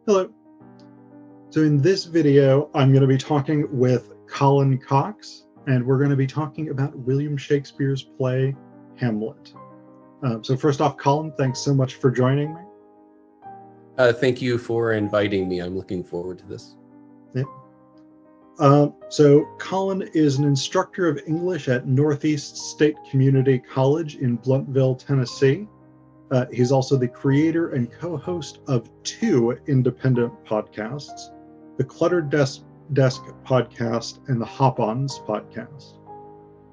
Hello. So in this video, I'm going to be talking with Colin Cox, and we're going to be talking about William Shakespeare's play, Hamlet. So first off, Colin, thanks so much for joining me. Thank you for inviting me. I'm looking forward to this. Yeah. So Colin is an instructor of English at Northeast State Community College in Blountville, Tennessee. He's also the creator and co-host of two independent podcasts, the Cluttered Desk podcast and the Hop-Ons podcast.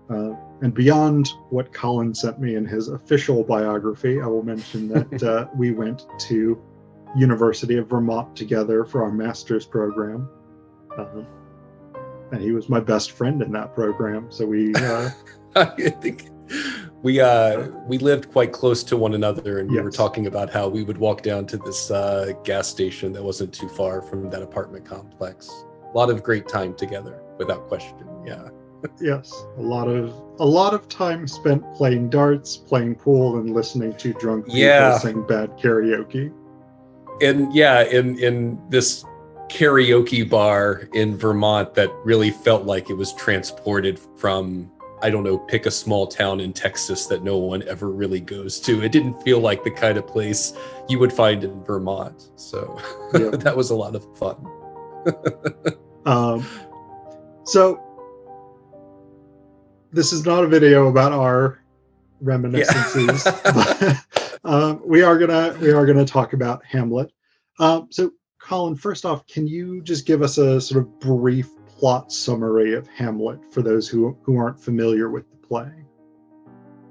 And beyond what Colin sent me in his official biography, I will mention that we went to University of Vermont together for our master's program. And he was my best friend in that program. So we I think we lived quite close to one another, and we were talking about how we would walk down to this gas station that wasn't too far from that apartment complex. A lot of great time together, without question. Yeah. Yes, a lot of time spent playing darts, playing pool, and listening to drunk people sing bad karaoke. And in this karaoke bar in Vermont that really felt like it was transported from, I don't know, pick a small town in Texas that no one ever really goes to. It didn't feel like the kind of place you would find in Vermont. So that was a lot of fun. So this is not a video about our reminiscences, but we are gonna talk about Hamlet. So Colin, first off, can you just give us a sort of brief plot summary of Hamlet for those who aren't familiar with the play?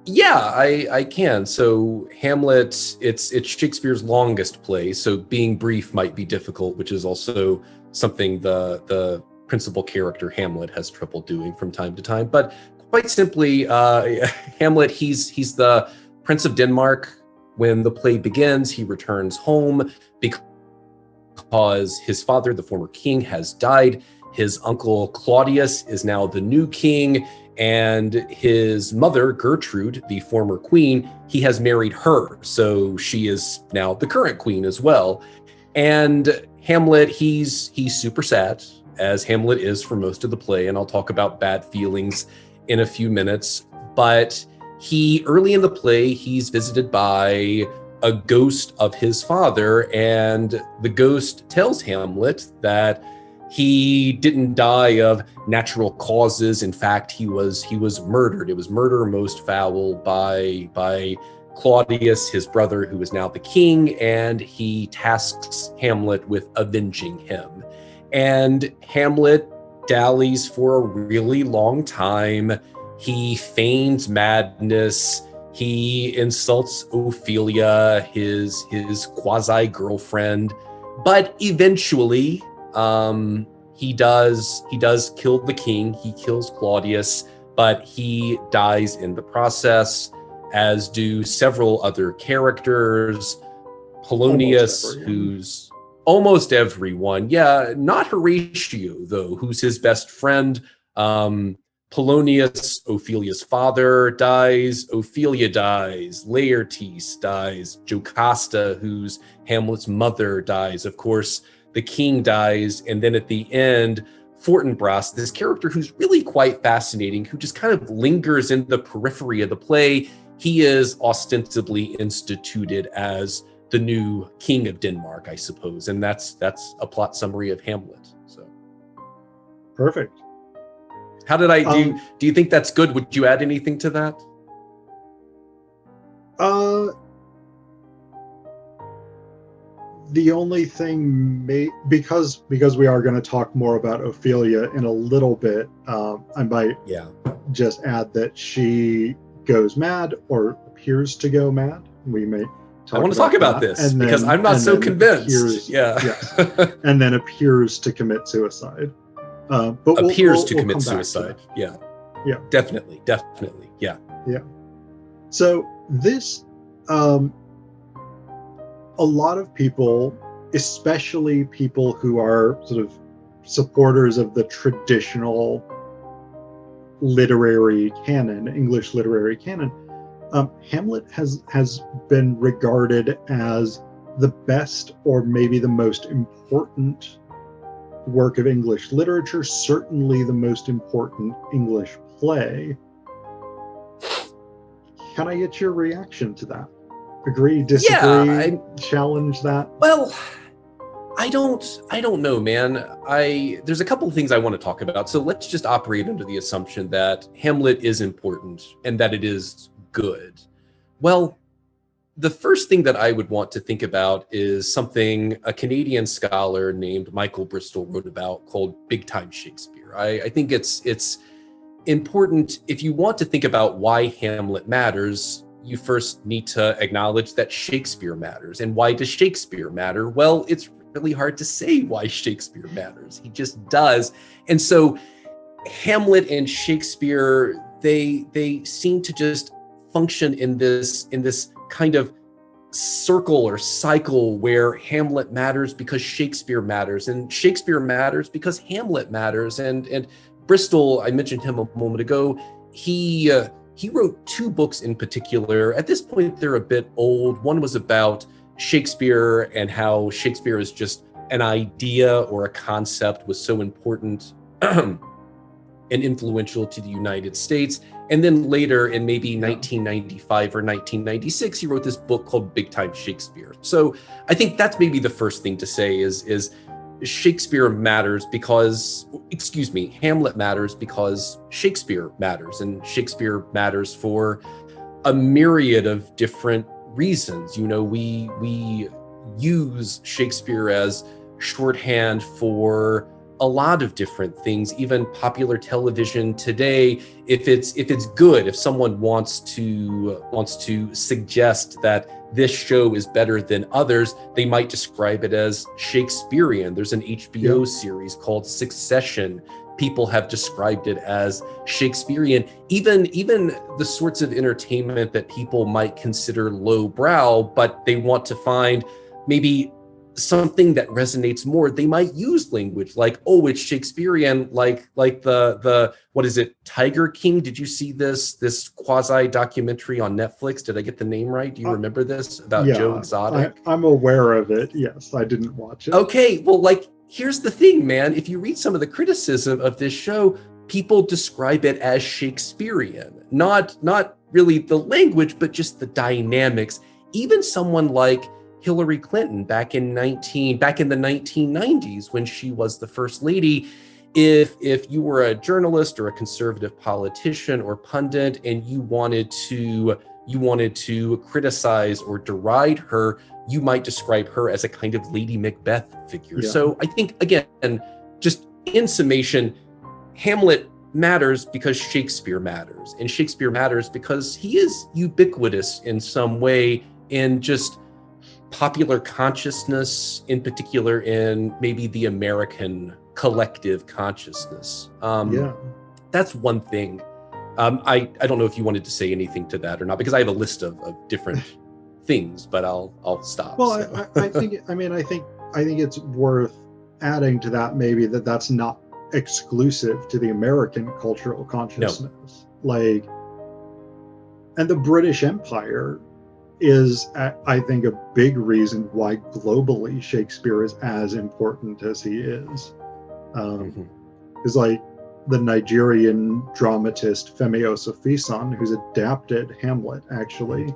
Yeah, I can. So Hamlet, it's Shakespeare's longest play, so being brief might be difficult, which is also something the principal character Hamlet has trouble doing from time to time. But quite simply, Hamlet, he's the Prince of Denmark. When the play begins, he returns home because his father, the former king, has died. His uncle Claudius is now the new king, and his mother, Gertrude, the former queen, he has married her. So she is now the current queen as well. And Hamlet, he's super sad, as Hamlet is for most of the play, and I'll talk about bad feelings in a few minutes. But early in the play, he's visited by a ghost of his father, and the ghost tells Hamlet that he didn't die of natural causes. In fact, he was murdered. It was murder most foul by Claudius, his brother, who is now the king, and he tasks Hamlet with avenging him. And Hamlet dallies for a really long time. He feigns madness. He insults Ophelia, his quasi-girlfriend, but eventually he does kill the king. He kills Claudius, but he dies in the process, as do several other characters. Polonius, who's almost everyone. Yeah, not Horatio, though, who's his best friend. Polonius, Ophelia's father, dies. Ophelia dies. Laertes dies. Jocasta, who's Hamlet's mother, dies. Of course, the king dies. And then at the end, Fortinbras, this character who's really quite fascinating, who just kind of lingers in the periphery of the play, he is ostensibly instituted as the new king of Denmark, I suppose. And that's a plot summary of Hamlet. So perfect. How did I do? Do you think that's good? Would you add anything to that? The only thing because we are going to talk more about Ophelia in a little bit, I might just add that she goes mad or appears to go mad. We may I want to talk about this because I'm not so convinced. And then appears to commit suicide. But appears to commit suicide. Yeah. Definitely. Yeah. So this, a lot of people, especially people who are sort of supporters of the traditional literary canon, English literary canon, Hamlet has been regarded as the best or maybe the most important work of English literature, certainly the most important English play. Can I get your reaction to that? Agree, disagree, Yeah, challenge that? well, I don't know, man. There's a couple of things I want to talk about. So let's just operate under the assumption that Hamlet is important and that it is good. Well, the first thing that I would want to think about is something a Canadian scholar named Michael Bristol wrote about called Big Time Shakespeare. I think it's important, if you want to think about why Hamlet matters, you first need to acknowledge that Shakespeare matters. And why does Shakespeare matter? Well, it's really hard to say why Shakespeare matters. He just does. And so Hamlet and Shakespeare, they seem to just function in this kind of circle or cycle where Hamlet matters because Shakespeare matters, and Shakespeare matters because Hamlet matters. And Bristol, I mentioned him a moment ago, he wrote two books in particular. At this point, they're a bit old. One was about Shakespeare and how Shakespeare is just an idea or a concept was so important and influential to the United States. And then later in maybe 1995 or 1996, he wrote this book called Big Time Shakespeare. So I think that's maybe the first thing to say is Shakespeare matters because, Hamlet matters because Shakespeare matters, and Shakespeare matters for a myriad of different reasons. You know, we use Shakespeare as shorthand for a lot of different things, even popular television today. If it's good, if someone wants to suggest that this show is better than others, they might describe it as Shakespearean. There's an HBO series called Succession. People have described it as Shakespearean. Even the sorts of entertainment that people might consider lowbrow, but they want to find maybe something that resonates more, they might use language like, oh, it's Shakespearean, like the what is it, Tiger King? Did you see this quasi documentary on Netflix? Did I get the name right? Do you remember this about Joe Exotic? I'm aware of it. Yes, I didn't watch it. Okay, well, like, here's the thing, man. If you read some of the criticism of this show, people describe it as Shakespearean, not really the language, but just the dynamics. Even someone like Hillary Clinton back in the 1990s, when she was the first lady, if you were a journalist or a conservative politician or pundit and you wanted to criticize or deride her, you might describe her as a kind of Lady Macbeth figure. So I think, again, just in summation, Hamlet matters because Shakespeare matters, and Shakespeare matters because he is ubiquitous in some way in just popular consciousness, in particular in maybe the American collective consciousness. That's one thing. I don't know if you wanted to say anything to that or not, because I have a list of different things, but I'll stop. Well, so. I think it's worth adding to that maybe that's not exclusive to the American cultural consciousness. Like, and the British Empire is, I think, a big reason why globally Shakespeare is as important as he is. Is like the Nigerian dramatist Femi Osofison, who's adapted Hamlet, actually.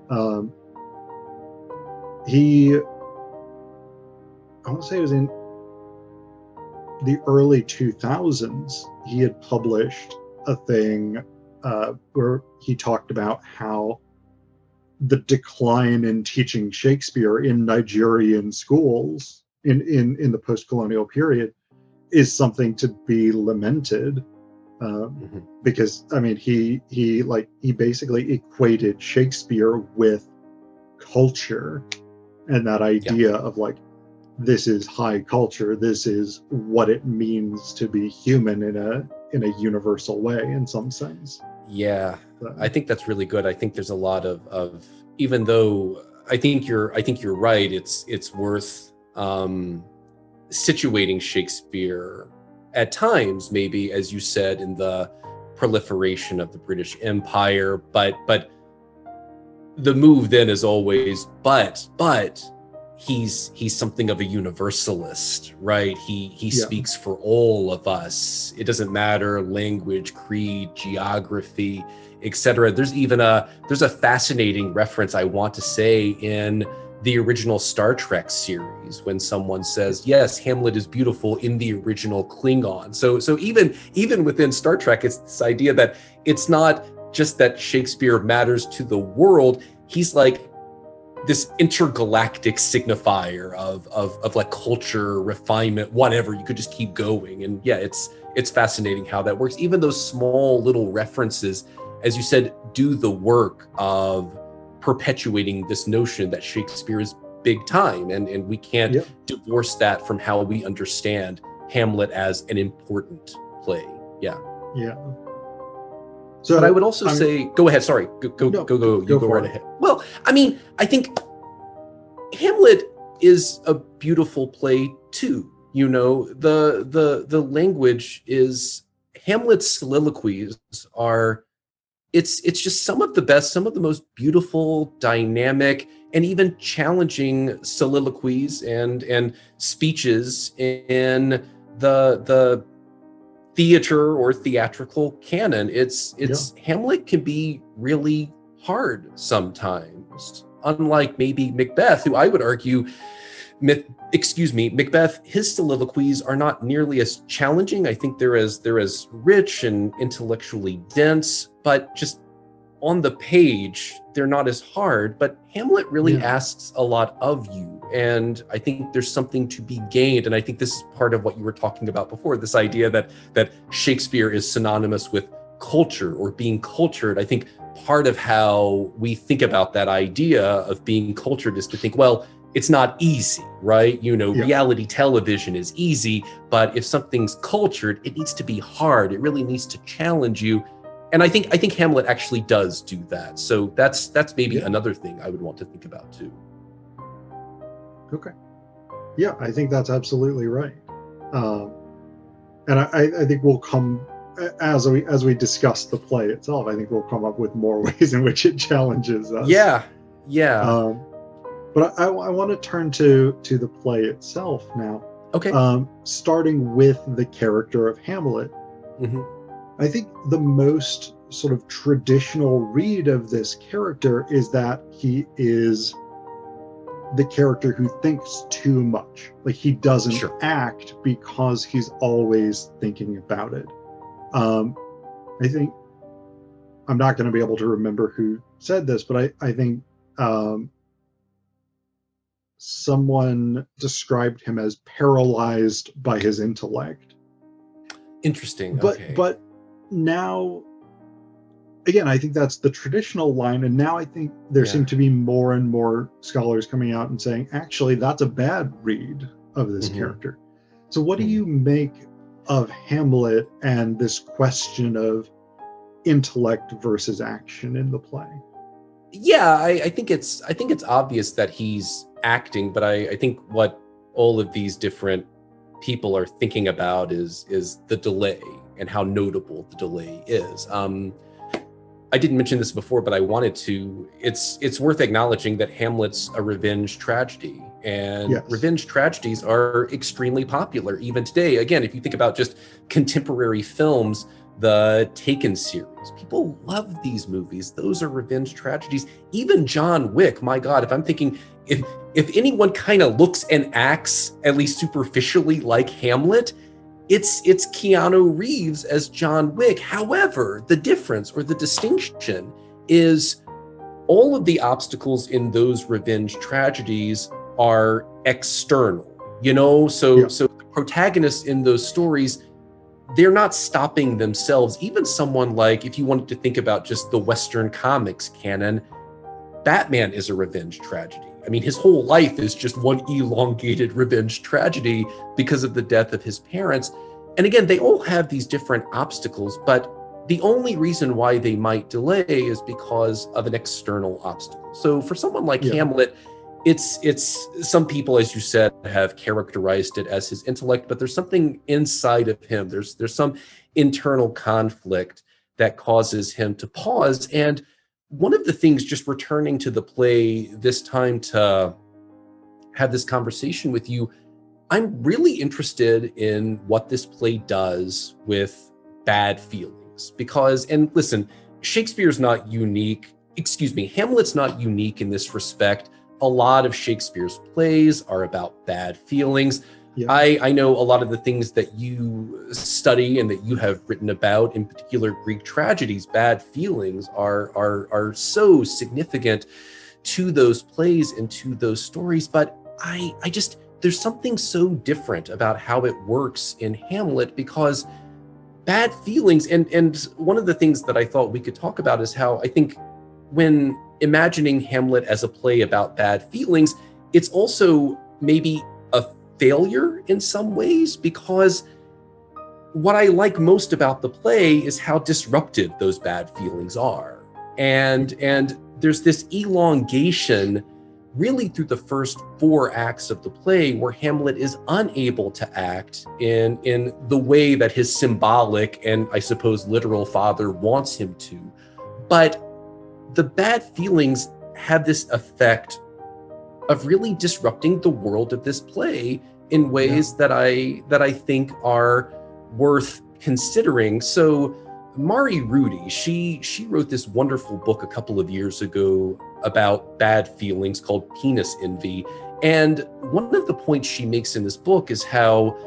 I want to say it was in the early 2000s, he had published a thing where he talked about how the decline in teaching Shakespeare in Nigerian schools in the post-colonial period is something to be lamented, because I mean he basically equated Shakespeare with culture, and that idea of like, this is high culture, this is what it means to be human in a universal way in some sense. So. I think that's really good. I think there's a lot of even though I think you're right, it's worth situating Shakespeare at times, maybe, as you said, in the proliferation of the British Empire, but the move then is always, but he's something of a universalist, right? He speaks for all of us. It doesn't matter language, creed, geography, etc. There's a fascinating reference I want to say in the original Star Trek series when someone says, yes, Hamlet is beautiful in the original Klingon. So even within Star Trek, it's this idea that it's not just that Shakespeare matters to the world. He's like this intergalactic signifier of like culture, refinement, whatever. You could just keep going. And yeah, it's fascinating how that works. Even those small little references, as you said, do the work of perpetuating this notion that Shakespeare is big time, and we can't divorce that from how we understand Hamlet as an important play. Yeah. So, but I would also say, go ahead. Sorry, go. You go right ahead. Well, I mean, I think Hamlet is a beautiful play too. You know, the language is Hamlet's soliloquies are. It's just some of the best, some of the most beautiful, dynamic, and even challenging soliloquies and speeches in the theater or theatrical canon. It's Hamlet can be really hard sometimes. Unlike maybe Macbeth, who I would argue, Macbeth, his soliloquies are not nearly as challenging. I think they're as rich and intellectually dense, but just on the page, they're not as hard. But Hamlet really asks a lot of you. And I think there's something to be gained. And I think this is part of what you were talking about before, this idea that Shakespeare is synonymous with culture or being cultured. I think part of how we think about that idea of being cultured is to think, well, it's not easy, right? You know, reality television is easy, but if something's cultured, it needs to be hard. It really needs to challenge you. And I think Hamlet actually does do that. So that's maybe another thing I would want to think about too. Okay. Yeah, I think that's absolutely right. And I think we'll come as we discuss the play itself. I think we'll come up with more ways in which it challenges us. Yeah. But I want to turn to the play itself now. Okay. Starting with the character of Hamlet. Mm-hmm. I think the most sort of traditional read of this character is that he is the character who thinks too much. Like he doesn't act because he's always thinking about it. I think I'm not going to be able to remember who said this, but I think someone described him as paralyzed by his intellect. Interesting. But now, again, I think that's the traditional line, and now I think there seem to be more and more scholars coming out and saying, actually, that's a bad read of this character. So what do you make of Hamlet and this question of intellect versus action in the play? Yeah, I think it's obvious that he's acting, but I think what all of these different people are thinking about is the delay and how notable the delay is. I didn't mention this before, but I wanted to. It's worth acknowledging that Hamlet's a revenge tragedy, and revenge tragedies are extremely popular even today. Again, if you think about just contemporary films, the Taken series, people love these movies. Those are revenge tragedies. Even John Wick, my God, if I'm thinking, if anyone kind of looks and acts at least superficially like Hamlet, it's Keanu Reeves as John Wick. However, the difference or the distinction is all of the obstacles in those revenge tragedies are external, you know? So the protagonists in those stories, they're not stopping themselves. Even someone like, if you wanted to think about just the Western comics canon, Batman is a revenge tragedy. I mean, his whole life is just one elongated revenge tragedy because of the death of his parents. And again, they all have these different obstacles, but the only reason why they might delay is because of an external obstacle. So for someone like Hamlet, it's some people, as you said, have characterized it as his intellect, but there's something inside of him. There's some internal conflict that causes him to pause. And one of the things, just returning to the play this time to have this conversation with you, I'm really interested in what this play does with bad feelings. Because, and listen, Shakespeare's not unique. Excuse me, Hamlet's not unique in this respect. A lot of Shakespeare's plays are about bad feelings. Yeah. I know a lot of the things that you study and that you have written about, in particular Greek tragedies, bad feelings are so significant to those plays and to those stories. But I just, there's something so different about how it works in Hamlet, because bad feelings, and one of the things that I thought we could talk about is how I think when imagining Hamlet as a play about bad feelings, it's also maybe a failure in some ways, because what I like most about the play is how disruptive those bad feelings are. And there's this elongation really through the first 4 acts of the play where Hamlet is unable to act in the way that his symbolic and I suppose literal father wants him to. But the bad feelings have this effect of really disrupting the world of this play in ways that I think are worth considering. So Mari Rudy, she wrote this wonderful book a couple of years ago about bad feelings called Penis Envy. And one of the points she makes in this book is how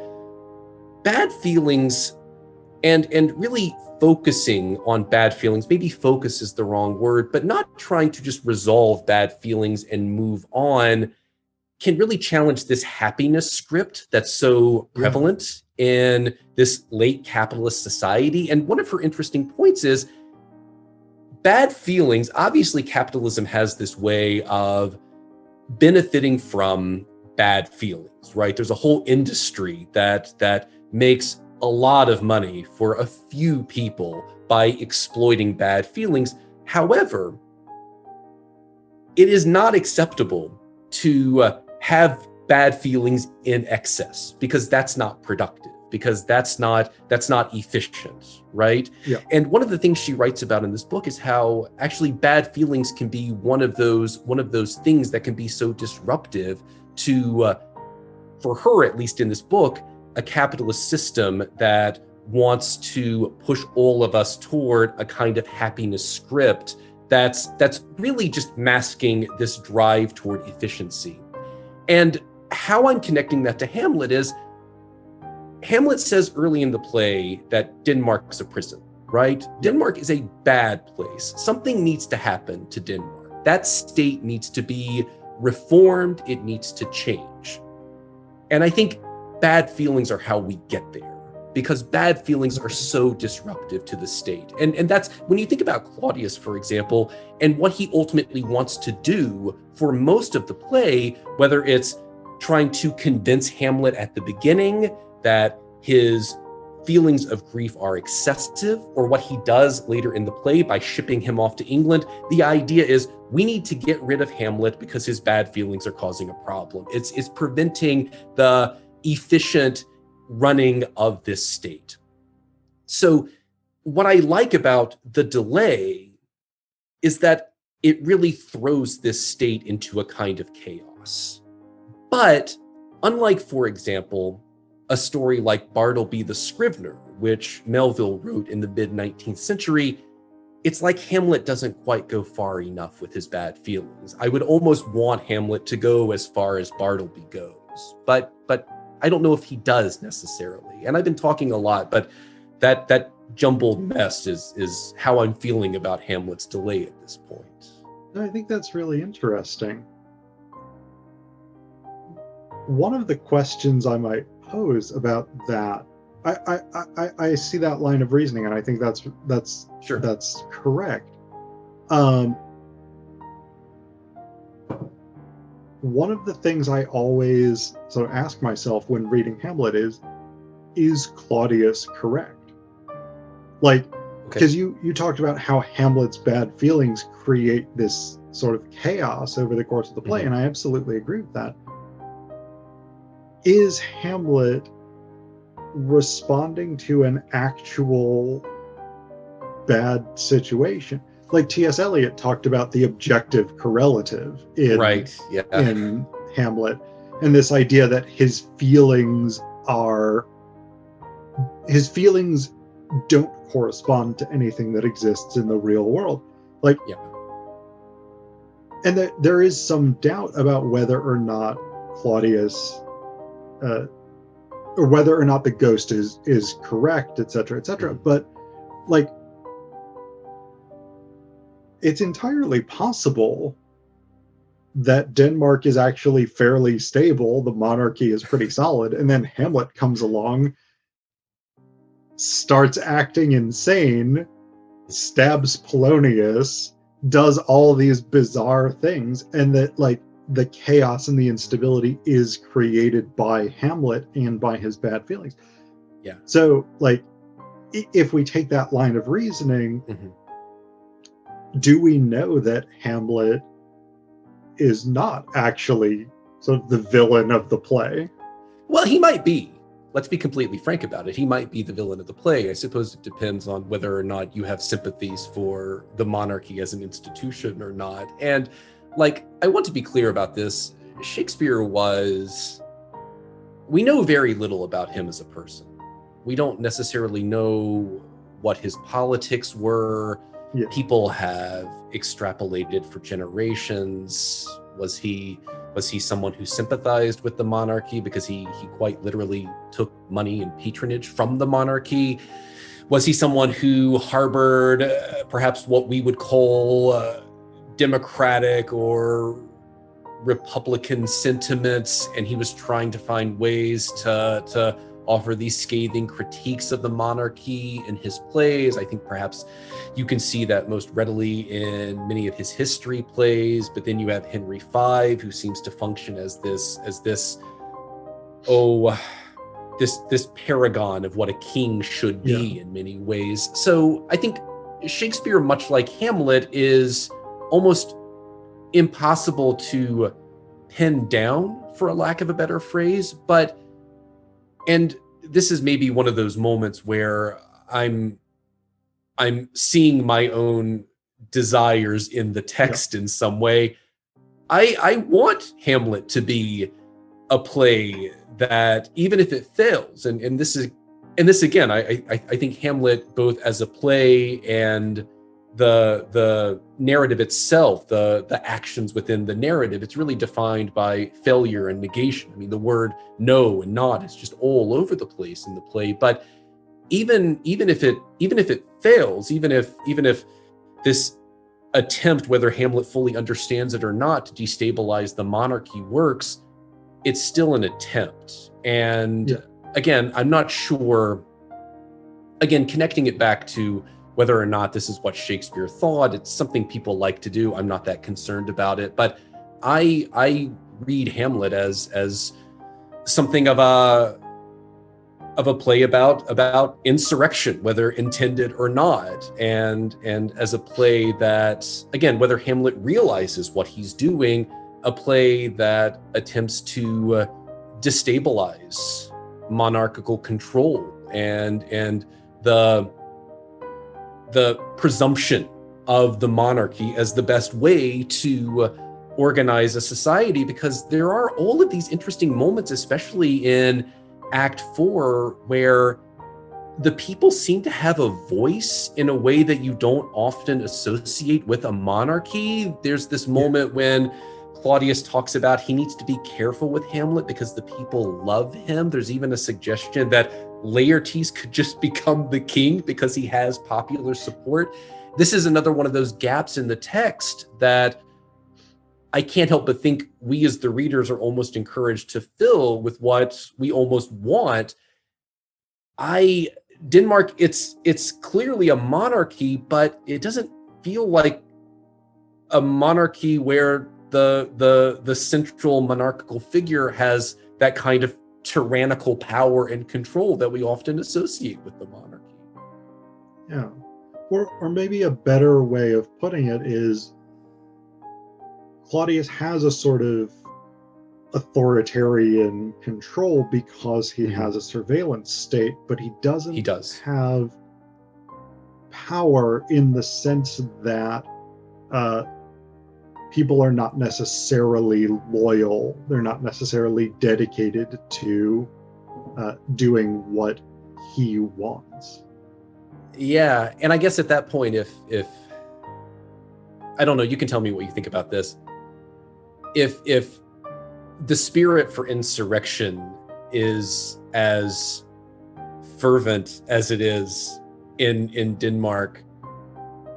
bad feelings and really focusing on bad feelings, maybe focus is the wrong word, but not trying to just resolve bad feelings and move on, can really challenge this happiness script that's so prevalent in this late capitalist society. And one of her interesting points is bad feelings. Obviously, capitalism has this way of benefiting from bad feelings, right? There's a whole industry that makes a lot of money for a few people by exploiting bad feelings. However, it is not acceptable to have bad feelings in excess, because that's not productive, because that's not efficient, right? Yeah. And one of the things she writes about in this book is how actually bad feelings can be one of those things that can be so disruptive to, for her, at least in this book, a capitalist system that wants to push all of us toward a kind of happiness script that's really just masking this drive toward efficiency. And how I'm connecting that to Hamlet is, Hamlet says early in the play that Denmark's a prison, right? Denmark is a bad place. Something needs to happen to Denmark. That state needs to be reformed. It needs to change. And I think bad feelings are how we get there, because bad feelings are so disruptive to the state. And that's when you think about Claudius, for example, and what he ultimately wants to do for most of the play, whether it's trying to convince Hamlet at the beginning that his feelings of grief are excessive, or what he does later in the play by shipping him off to England. The idea is we need to get rid of Hamlet because his bad feelings are causing a problem. It's preventing the efficient running of this state. So what I like about The Delay is that it really throws this state into a kind of chaos. But unlike, for example, a story like Bartleby the Scrivener, which Melville wrote in the mid-19th century, it's like Hamlet doesn't quite go far enough with his bad feelings. I would almost want Hamlet to go as far as Bartleby goes, but I don't know if he does necessarily. And I've been talking a lot, but that jumbled mess is how I'm feeling about Hamlet's Delay at this point. I think that's really interesting. One of the questions I might pose about that, I see that line of reasoning, and I think that's sure, that's correct. One of the things I always sort of ask myself when reading Hamlet is Claudius correct? Like, because you talked about how Hamlet's bad feelings create this sort of chaos over the course of the play, and I absolutely agree with that. Is Hamlet responding to an actual bad situation? Like T.S. Eliot talked about the objective correlative in Hamlet. and this idea that his feelings don't correspond to anything that exists in the real world. Like, Yeah. and that there is some doubt about whether or not Claudius, or whether or not the ghost is correct, etc., etc. But like, it's entirely possible that Denmark is actually fairly stable, the monarchy is pretty solid, and then Hamlet comes along, starts acting insane, stabs Polonius, does all these bizarre things, and that like the chaos and the instability is created by Hamlet and by his bad feelings. Yeah. So like, if we take that line of reasoning, do we know that Hamlet is not actually sort of the villain of the play? Well, he might be. Let's be completely frank about it. He might be the villain of the play. I suppose it depends on whether or not you have sympathies for the monarchy as an institution or not. And like, I want to be clear about this. Shakespeare we know very little about him as a person. We don't necessarily know what his politics were. Yeah. People have extrapolated for generations. Was he someone who sympathized with the monarchy because he quite literally took money and patronage from the monarchy? Was he someone who harbored perhaps what we would call democratic or Republican sentiments, and he was trying to find ways to offer these scathing critiques of the monarchy in his plays? I think perhaps you can see that most readily in many of his history plays, but then you have Henry V, who seems to function as this paragon of what a king should be in many ways. So I think Shakespeare, much like Hamlet, is almost impossible to pin down, for a lack of a better phrase. And this is maybe one of those moments where I'm seeing my own desires in the text in some way. I want Hamlet to be a play that, even if it fails, and this again, I think Hamlet, both as a play and the narrative itself, the actions within the narrative, it's really defined by failure and negation. I mean, the word no and not is just all over the place in the play. But even if it fails, even if this attempt, whether Hamlet fully understands it or not, to destabilize the monarchy works, it's still an attempt. And again, I'm not sure, again, connecting it back to whether or not this is what Shakespeare thought, it's something people like to do. I'm not that concerned about it, but I read Hamlet as something of a play about insurrection, whether intended or not, and as a play that, again, whether Hamlet realizes what he's doing, a play that attempts to destabilize monarchical control and the presumption of the monarchy as the best way to organize a society, because there are all of these interesting moments, especially in Act 4, where the people seem to have a voice in a way that you don't often associate with a monarchy. There's this moment when Claudius talks about he needs to be careful with Hamlet because the people love him. There's even a suggestion that Laertes could just become the king because he has popular support. This is another one of those gaps in the text that I can't help but think we as the readers are almost encouraged to fill with what we almost want. Denmark, it's clearly a monarchy, but it doesn't feel like a monarchy where the central monarchical figure has that kind of tyrannical power and control that we often associate with the monarchy. Yeah. Or maybe a better way of putting it is Claudius has a sort of authoritarian control because he has a surveillance state, but he doesn't have power in the sense that people are not necessarily loyal. They're not necessarily dedicated to doing what he wants. Yeah, and I guess at that point, if I don't know, you can tell me what you think about this. If the spirit for insurrection is as fervent as it is in Denmark,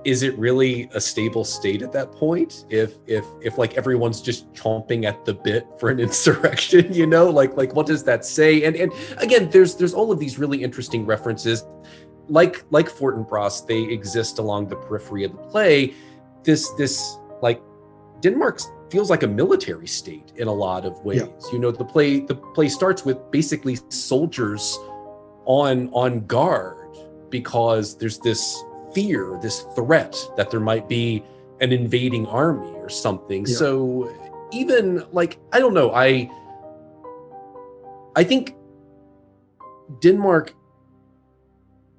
is it really a stable state at that point? If like everyone's just chomping at the bit for an insurrection, you know, like what does that say? And again, there's all of these really interesting references, like Fortinbras, they exist along the periphery of the play. This like Denmark feels like a military state in a lot of ways. Yeah. You know, the play starts with basically soldiers on guard because there's this fear, this threat that there might be an invading army or something. Yeah. So even like, I don't know, I think Denmark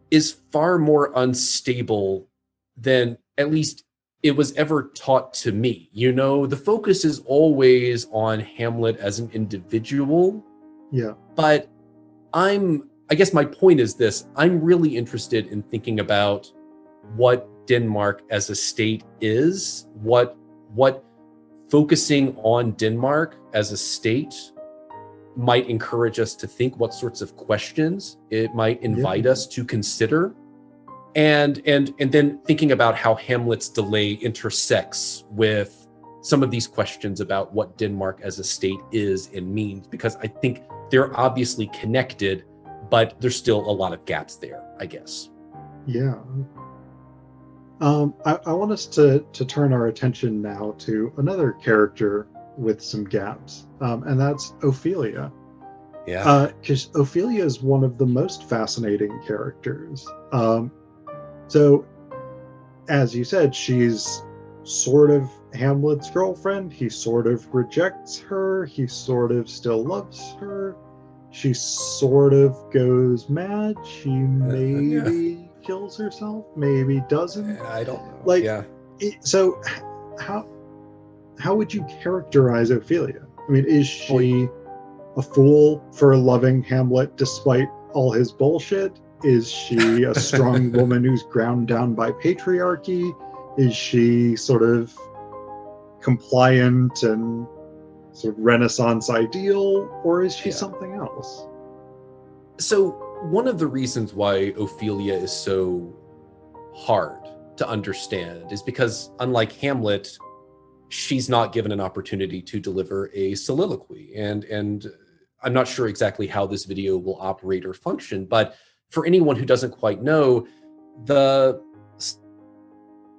is far more unstable than at least it was ever taught to me. You know, the focus is always on Hamlet as an individual. Yeah. But I guess my point is this, I'm really interested in thinking about what Denmark as a state is, what focusing on Denmark as a state might encourage us to think, what sorts of questions it might invite us to consider. And then thinking about how Hamlet's Delay intersects with some of these questions about what Denmark as a state is and means, because I think they're obviously connected, but there's still a lot of gaps there, I guess. Yeah. I want us to turn our attention now to another character with some gaps, and that's Ophelia. Yeah. Because Ophelia is one of the most fascinating characters. So, as you said, she's sort of Hamlet's girlfriend. He sort of rejects her. He sort of still loves her. She sort of goes mad. She maybe kills herself, maybe doesn't. I don't know. Like, yeah. So how would you characterize Ophelia? I mean, is she a fool for loving Hamlet despite all his bullshit? Is she a strong woman who's ground down by patriarchy? Is she sort of compliant and sort of Renaissance ideal, or is she something else? So one of the reasons why Ophelia is so hard to understand is because, unlike Hamlet, she's not given an opportunity to deliver a soliloquy. And I'm not sure exactly how this video will operate or function, but for anyone who doesn't quite know, the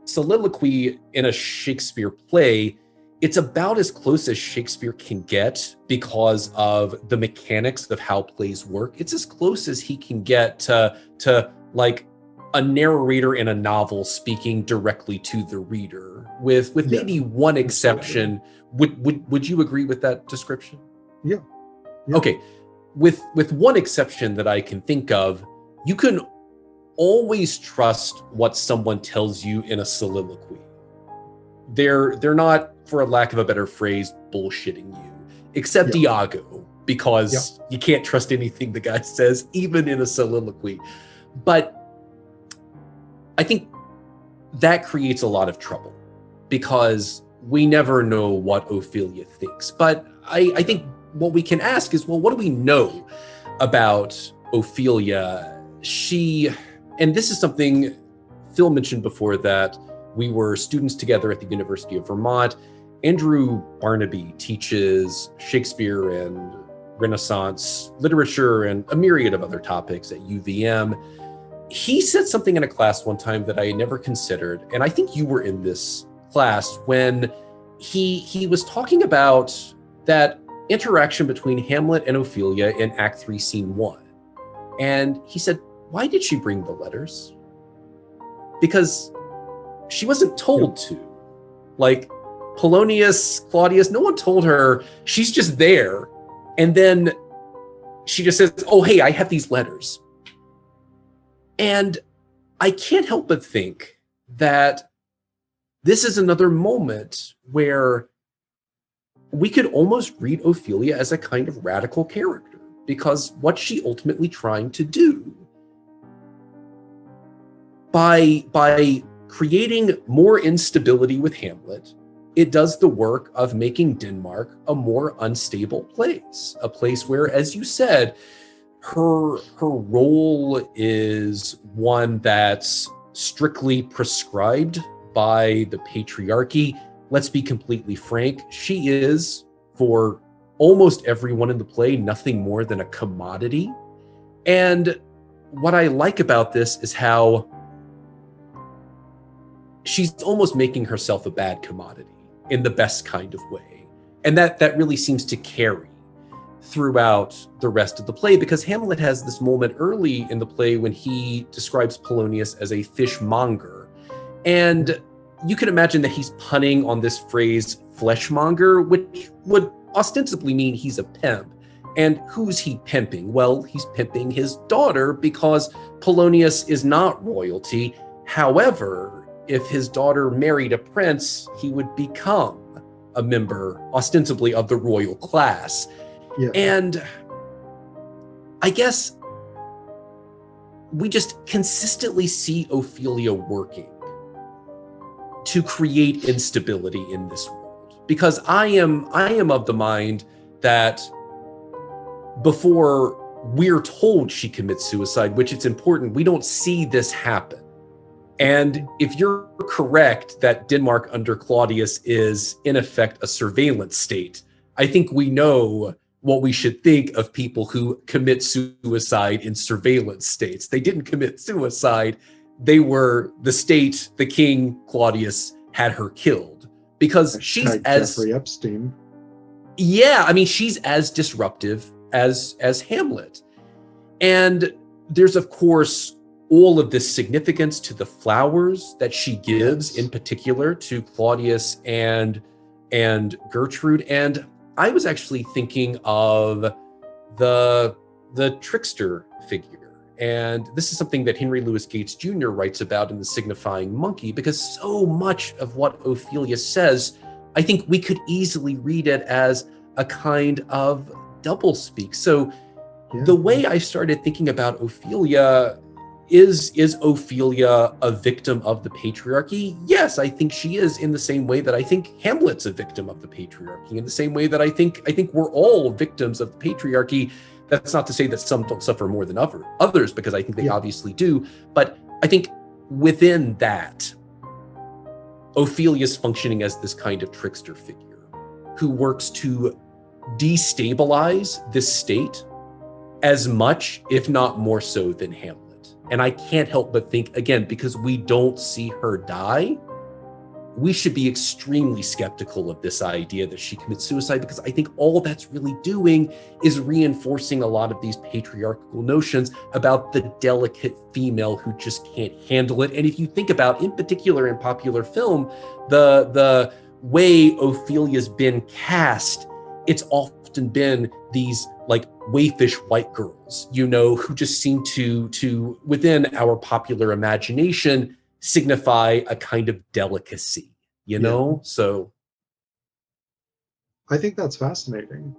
soliloquy in a Shakespeare play, it's about as close as Shakespeare can get because of the mechanics of how plays work. It's as close as he can get to like a narrator in a novel speaking directly to the reader, with maybe one exception. Would you agree with that description? Yeah. Okay. With one exception that I can think of, you can always trust what someone tells you in a soliloquy. They're not, for a lack of a better phrase, bullshitting you, except Iago, because you can't trust anything the guy says, even in a soliloquy. But I think that creates a lot of trouble because we never know what Ophelia thinks. But I think what we can ask is, well, what do we know about Ophelia? And this is something Phil mentioned before, that we were students together at the University of Vermont. Andrew Barnaby teaches Shakespeare and Renaissance literature and a myriad of other topics at UVM. He said something in a class one time that I never considered, and I think you were in this class, when he was talking about that interaction between Hamlet and Ophelia in Act 3, Scene 1. And he said, why did she bring the letters? Because she wasn't told to. Like Polonius, Claudius, no one told her. She's just there. And then she just says, oh, hey, I have these letters. And I can't help but think that this is another moment where we could almost read Ophelia as a kind of radical character, because what's she ultimately trying to do? By creating more instability with Hamlet, it does the work of making Denmark a more unstable place, a place where, as you said, her role is one that's strictly prescribed by the patriarchy. Let's be completely frank, she is, for almost everyone in the play, nothing more than a commodity. And what I like about this is how she's almost making herself a bad commodity in the best kind of way. And that really seems to carry throughout the rest of the play, because Hamlet has this moment early in the play when he describes Polonius as a fishmonger. And you can imagine that he's punning on this phrase fleshmonger, which would ostensibly mean he's a pimp. And who's he pimping? Well, he's pimping his daughter, because Polonius is not royalty. However, if his daughter married a prince, he would become a member, ostensibly, of the royal class. Yeah. And I guess we just consistently see Ophelia working to create instability in this world. Because I am of the mind that before we're told she commits suicide, which it's important, we don't see this happen. And if you're correct that Denmark under Claudius is in effect a surveillance state, I think we know what we should think of people who commit suicide in surveillance states. They didn't commit suicide. They were the state, the king, Claudius, had her killed. Because she's as... Jeffrey Epstein. Yeah, I mean, she's as disruptive as Hamlet. And there's, of course, all of this significance to the flowers that she gives, in particular to Claudius and Gertrude. And I was actually thinking of the trickster figure. And this is something that Henry Louis Gates Jr. writes about in The Signifying Monkey, because so much of what Ophelia says, I think we could easily read it as a kind of doublespeak. So the way I started thinking about Ophelia, is Ophelia a victim of the patriarchy? Yes, I think she is, in the same way that I think Hamlet's a victim of the patriarchy, in the same way that I think we're all victims of the patriarchy. That's not to say that some don't suffer more than others, because I think they obviously do. But I think within that, Ophelia's functioning as this kind of trickster figure who works to destabilize this state as much, if not more so, than Hamlet. And I can't help but think, again, because we don't see her die, we should be extremely skeptical of this idea that she commits suicide, because I think all that's really doing is reinforcing a lot of these patriarchal notions about the delicate female who just can't handle it. And if you think about, in particular in popular film, the way Ophelia's been cast, it's often been these like waifish white girls, who just seem to within our popular imagination signify a kind of delicacy, So I think that's fascinating.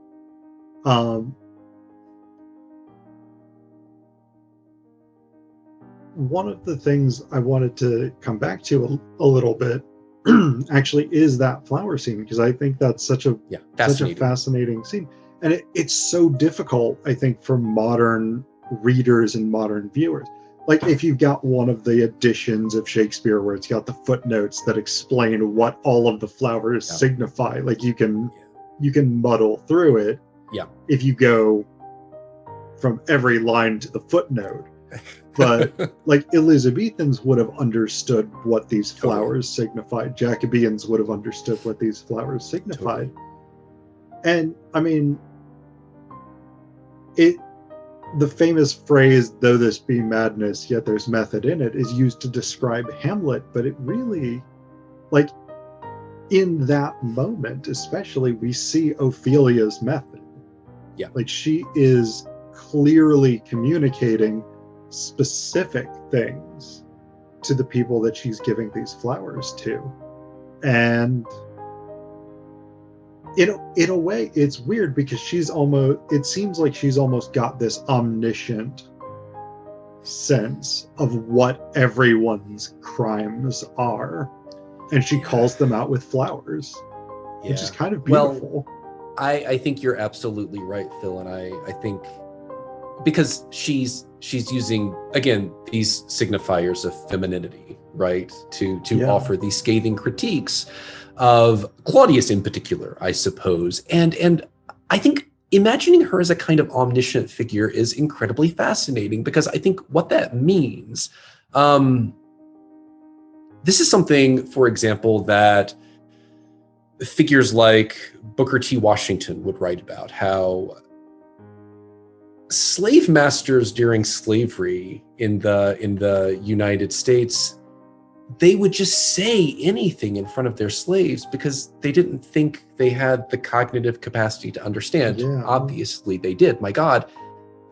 One of the things I wanted to come back to a little bit actually is that flower scene, because I think that's such a fascinating scene. And it's so difficult, I think, for modern readers and modern viewers. Like, if you've got one of the editions of Shakespeare where it's got the footnotes that explain what all of the flowers signify, like you can muddle through it. Yeah. If you go from every line to the footnote. But like Elizabethans would have understood what these flowers signified. Jacobeans would have understood what these flowers signified. And I mean, the famous phrase, "though this be madness, yet there's method in it," is used to describe Hamlet, but it really, like, in that moment especially, we see Ophelia's method. Yeah. Like, she is clearly communicating specific things to the people that she's giving these flowers to. And in a way, it's weird because it seems like she's almost got this omniscient sense of what everyone's crimes are. And she calls them out with flowers, which is kind of beautiful. Well, I think you're absolutely right, Phil. And I think because she's using, again, these signifiers of femininity, right? To offer these scathing critiques of Claudius in particular, I suppose. And I think imagining her as a kind of omniscient figure is incredibly fascinating, because I think what that means, this is something, for example, that figures like Booker T. Washington would write about, how slave masters during slavery in the United States, they would just say anything in front of their slaves because they didn't think they had the cognitive capacity to understand. Yeah. Obviously they did, my God.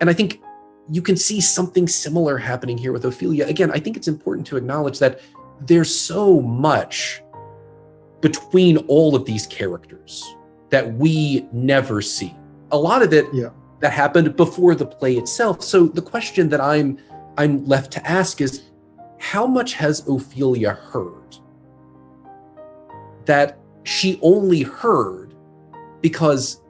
And I think you can see something similar happening here with Ophelia. Again, I think it's important to acknowledge that there's so much between all of these characters that we never see. A lot of it that happened before the play itself. So the question that I'm left to ask is, how much has Ophelia heard that she only heard because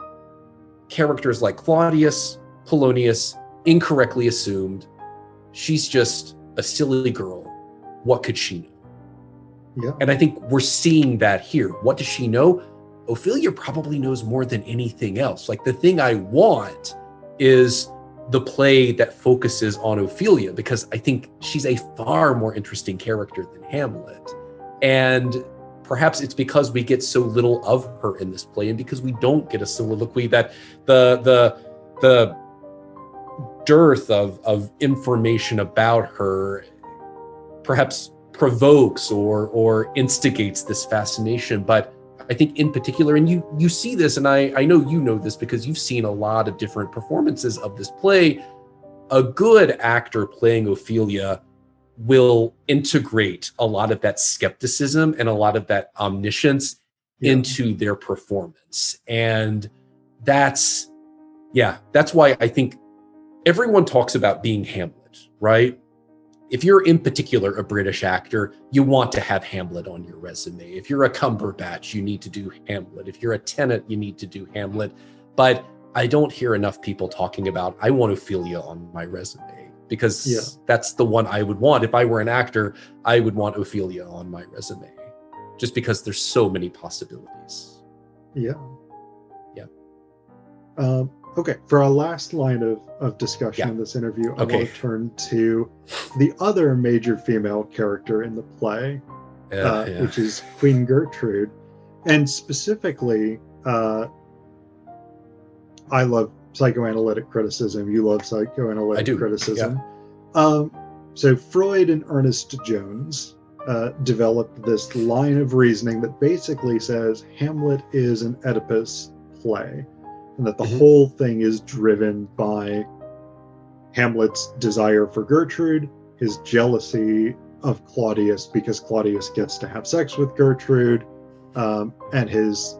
characters like Claudius, Polonius incorrectly assumed she's just a silly girl. What could she know? Yeah. And I think we're seeing that here. What does she know? Ophelia probably knows more than anything else. Like, the thing I want is the play that focuses on Ophelia, because I think she's a far more interesting character than Hamlet. And perhaps it's because we get so little of her in this play, and because we don't get a soliloquy, that the dearth of information about her perhaps provokes or instigates this fascination. But I think in particular, and you see this, and I know you know this because you've seen a lot of different performances of this play, a good actor playing Ophelia will integrate a lot of that skepticism and a lot of that omniscience into their performance. And that's why I think everyone talks about being Hamlet, right? If you're in particular a British actor, you want to have Hamlet on your resume. If you're a Cumberbatch, you need to do Hamlet. If you're a Tennant, you need to do Hamlet. But I don't hear enough people talking about, I want Ophelia on my resume, because that's the one I would want. If I were an actor, I would want Ophelia on my resume, just because there's so many possibilities. Yeah. Okay, for our last line of discussion in this interview, I want to turn to the other major female character in the play, which is Queen Gertrude. And specifically, I love psychoanalytic criticism. You love psychoanalytic criticism. So Freud and Ernest Jones developed this line of reasoning that basically says Hamlet is an Oedipus play, and that the whole thing is driven by Hamlet's desire for Gertrude, his jealousy of Claudius because Claudius gets to have sex with Gertrude, and his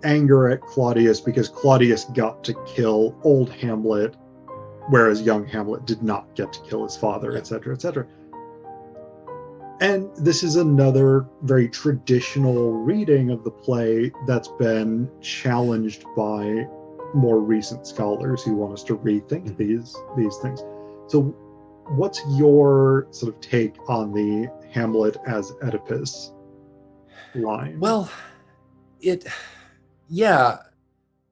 anger at Claudius because Claudius got to kill old Hamlet, whereas young Hamlet did not get to kill his father, etc., etc. And this is another very traditional reading of the play that's been challenged by more recent scholars who want us to rethink these things. So what's your sort of take on the Hamlet as Oedipus line? Well,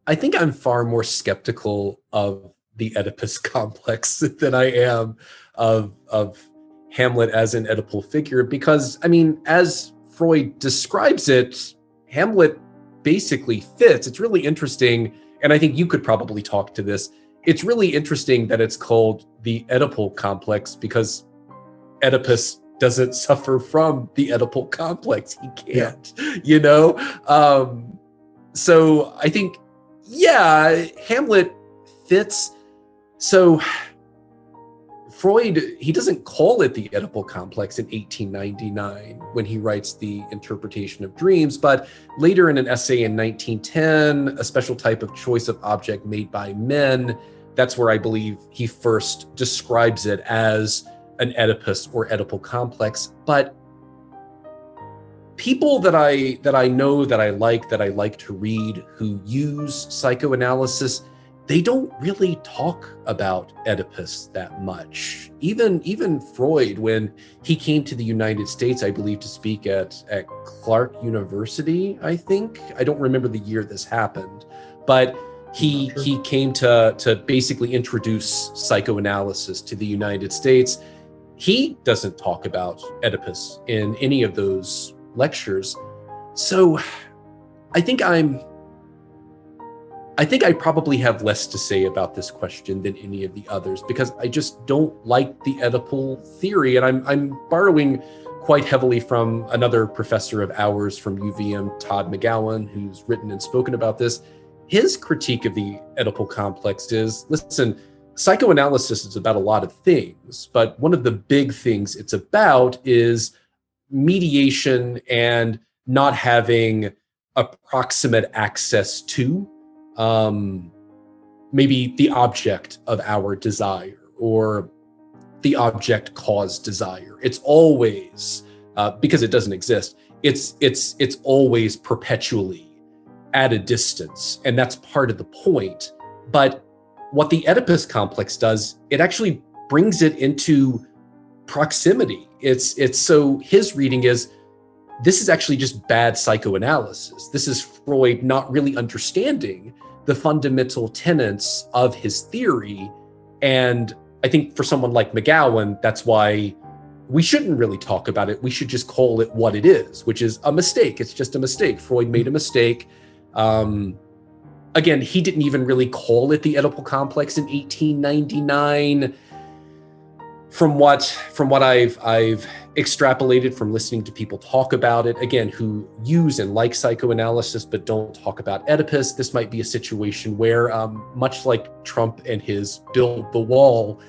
I think I'm far more skeptical of the Oedipus complex than I am of Hamlet as an Oedipal figure, because, I mean, as Freud describes it, Hamlet basically fits. It's really interesting, and I think you could probably talk to this. It's really interesting that it's called the Oedipal complex, because Oedipus doesn't suffer from the Oedipal complex. He can't, you know? So I think, Hamlet fits. So Freud, he doesn't call it the Oedipal complex in 1899 when he writes The Interpretation of Dreams, but later in an essay in 1910, A Special Type of Choice of Object Made by Men, that's where I believe he first describes it as an Oedipus or Oedipal complex. But people that I know, that I like to read, who use psychoanalysis, they don't really talk about Oedipus that much. Even Freud, when he came to the United States, I believe, to speak at Clark University, I think. I don't remember the year this happened, but he came to basically introduce psychoanalysis to the United States. He doesn't talk about Oedipus in any of those lectures. So I think I probably have less to say about this question than any of the others, because I just don't like the Oedipal theory. And I'm borrowing quite heavily from another professor of ours from UVM, Todd McGowan, who's written and spoken about this. His critique of the Oedipal complex is, listen, psychoanalysis is about a lot of things, but one of the big things it's about is mediation and not having approximate access to maybe the object of our desire, or the object caused desire. It's always, because it doesn't exist, it's always perpetually at a distance, and that's part of the point. But what the Oedipus complex does, it actually brings it into proximity. It's so his reading is, this is actually just bad psychoanalysis. This is Freud not really understanding the fundamental tenets of his theory. And I think for someone like McGowan, that's why we shouldn't really talk about it. We should just call it what it is, which is a mistake. It's just a mistake. Freud made a mistake. Again, he didn't even really call it the Oedipal complex in 1899. From what I've extrapolated from listening to people talk about it, again, who use and like psychoanalysis but don't talk about Oedipus, this might be a situation where, much like Trump and his Build the Wall,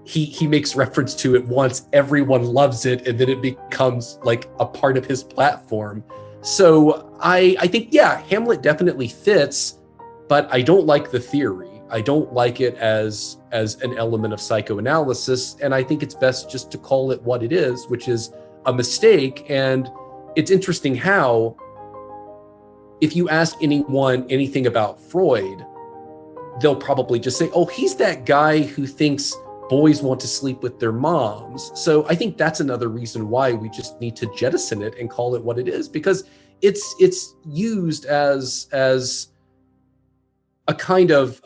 he makes reference to it once, everyone loves it, and then it becomes like a part of his platform. So I think, yeah, Hamlet definitely fits, but I don't like the theory. I don't like it as an element of psychoanalysis, and I think it's best just to call it what it is, which is a mistake. And it's interesting how, if you ask anyone anything about Freud, they'll probably just say, oh, he's that guy who thinks boys want to sleep with their moms. So I think that's another reason why we just need to jettison it and call it what it is, because it's used as a kind of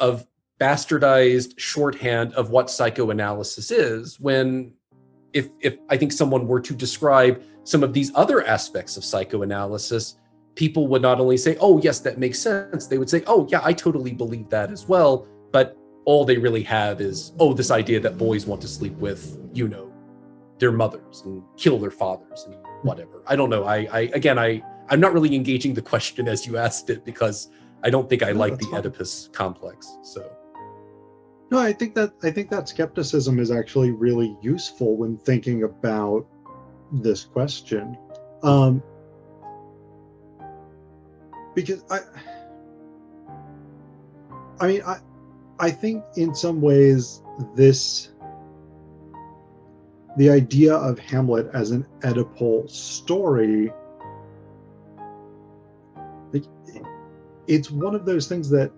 bastardized shorthand of what psychoanalysis is, when if I think someone were to describe some of these other aspects of psychoanalysis, people would not only say, oh, yes, that makes sense. They would say, oh, yeah, I totally believe that as well. But all they really have is, oh, this idea that boys want to sleep with, their mothers and kill their fathers and whatever. I don't know. I'm not really engaging the question as you asked it, because I don't think I like the Oedipus complex. So. No, I think that skepticism is actually really useful when thinking about this question, because I think in some ways the idea of Hamlet as an Oedipal story, it's one of those things that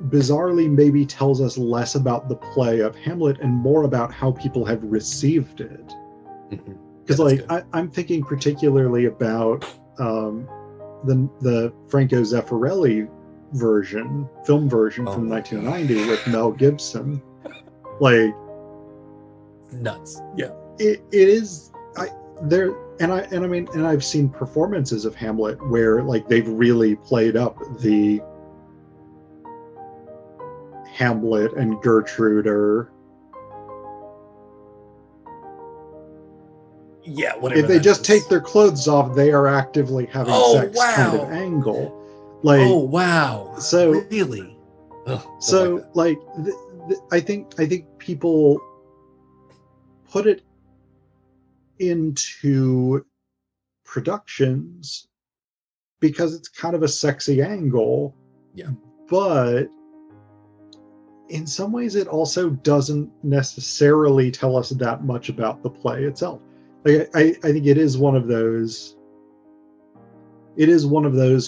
bizarrely maybe tells us less about the play of Hamlet and more about how people have received it. Because I'm thinking particularly about the Franco Zeffirelli film version from 1990 with Mel Gibson. Like, nuts. Yeah. It is and I've seen performances of Hamlet where like they've really played up the Hamlet and Gertrude or whatever. If they just take their clothes off, they are actively having sex kind of angle. Like, oh wow. So really? So like I think people put it into productions because it's kind of a sexy angle. Yeah. But in some ways it also doesn't necessarily tell us that much about the play itself. Like, I think it is one of those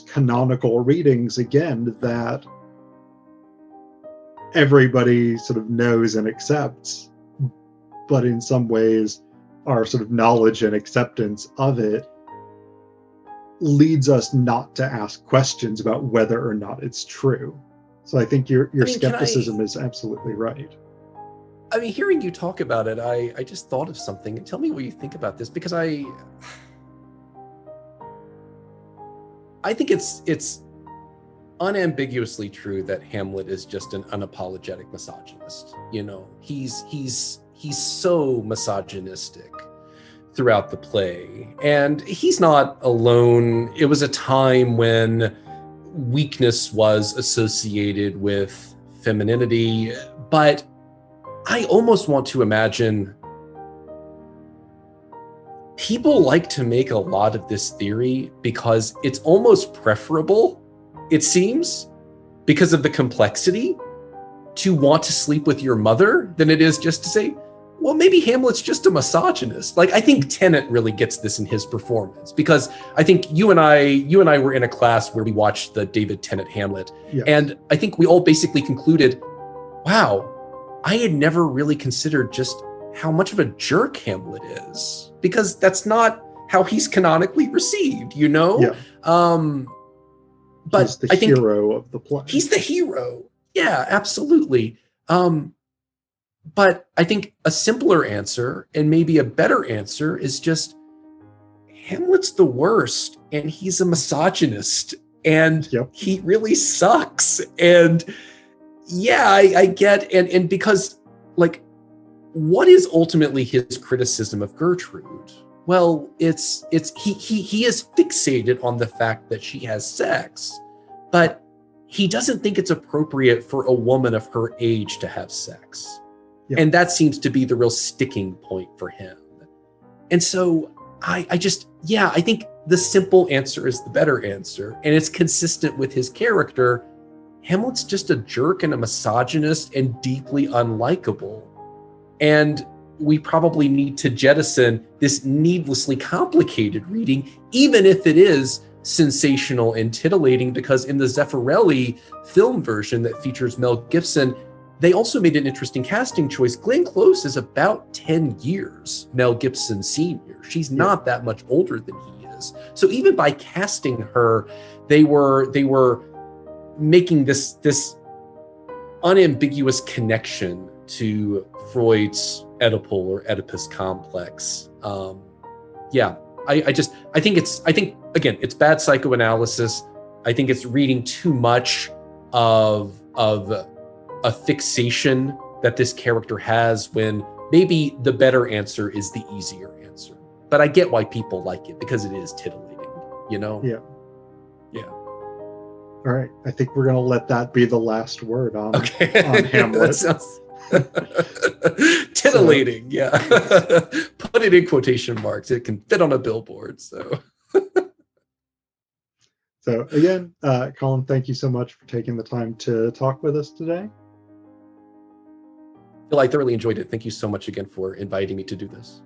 canonical readings, again, that everybody sort of knows and accepts, but in some ways our sort of knowledge and acceptance of it leads us not to ask questions about whether or not it's true. So I think your skepticism is absolutely right. I mean, hearing you talk about it, I just thought of something. Tell me what you think about this, because I think it's unambiguously true that Hamlet is just an unapologetic misogynist. You know, he's so misogynistic throughout the play, and he's not alone. It was a time when weakness was associated with femininity, but I almost want to imagine people like to make a lot of this theory because it's almost preferable, it seems, because of the complexity, to want to sleep with your mother than it is just to say, well, maybe Hamlet's just a misogynist. Like, I think Tennant really gets this in his performance, because I think you and I were in a class where we watched the David Tennant Hamlet. Yes. And I think we all basically concluded, wow, I had never really considered just how much of a jerk Hamlet is, because that's not how he's canonically received, you know? Yeah. But he's the hero of the play. He's the hero. Yeah, absolutely. But I think a simpler answer, and maybe a better answer, is just Hamlet's the worst, and he's a misogynist, and he really sucks. And yeah, I get, and because, like, what is ultimately his criticism of Gertrude? Well, he is fixated on the fact that she has sex, but he doesn't think it's appropriate for a woman of her age to have sex. Yeah. And that seems to be the real sticking point for him. And so I think the simple answer is the better answer, and it's consistent with his character. Hamlet's just a jerk and a misogynist and deeply unlikable. And we probably need to jettison this needlessly complicated reading, even if it is sensational and titillating, because in the Zeffirelli film version that features Mel Gibson, they also made an interesting casting choice. Glenn Close is about 10 years Mel Gibson's senior. She's not that much older than he is. So even by casting her, they were making this unambiguous connection to Freud's Oedipal or Oedipus complex. I think again, it's bad psychoanalysis. I think it's reading too much of a fixation that this character has, when maybe the better answer is the easier answer. But I get why people like it, because it is titillating, you know? Yeah. Yeah. All right. I think we're going to let that be the last word on Hamlet. Sounds titillating. Yeah. Put it in quotation marks. It can fit on a billboard. So again, Colin, thank you so much for taking the time to talk with us today. Phil, I thoroughly enjoyed it. Thank you so much again for inviting me to do this.